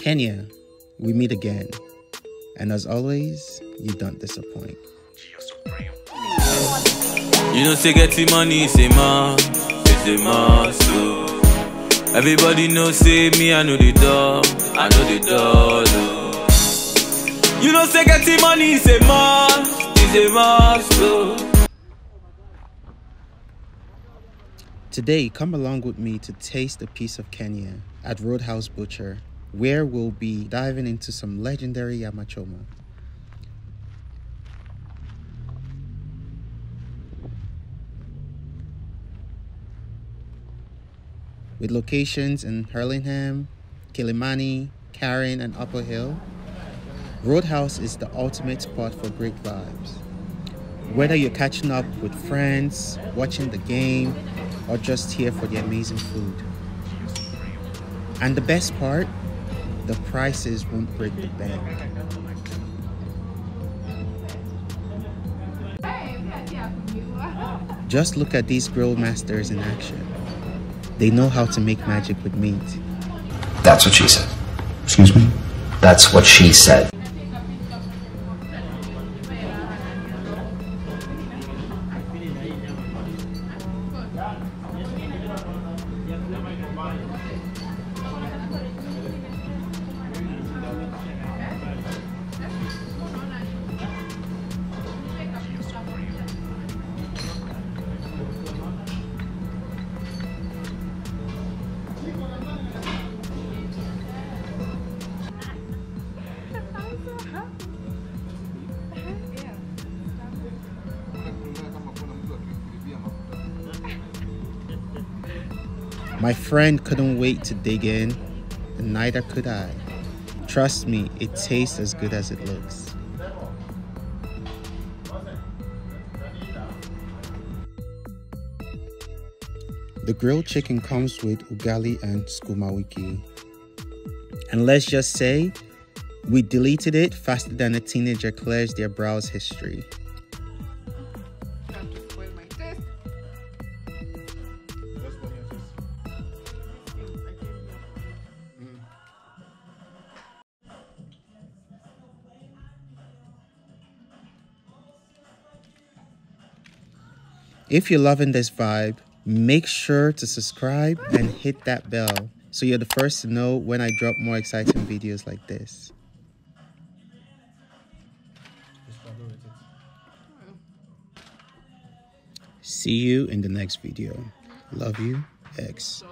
Kenya, we meet again. And as always, you don't disappoint. You know, say getting money is a must, it's a must, oh. Everybody knows, say me, I know the door, I know the door, oh. You know, say getting money is a must, oh. Today, come along with me to taste a piece of Kenya at Roadhouse Butcher, where we'll be diving into some legendary Nyama Choma. With locations in Hurlingham, Kilimani, Karen, and Upper Hill, Roadhouse is the ultimate spot for great vibes. Whether you're catching up with friends, watching the game, or just here for the amazing food. And the best part, the prices won't break the bank. Just look at these grill masters in action. They know how to make magic with meat. That's what she said. Excuse me? That's what she said. My friend couldn't wait to dig in, and neither could I. Trust me, it tastes as good as it looks. The grilled chicken comes with Ugali and Sukuma wiki. And let's just say, we deleted it faster than a teenager clears their browse history. If you're loving this vibe, make sure to subscribe and hit that bell so you're the first to know when I drop more exciting videos like this. See you in the next video. Love you, X.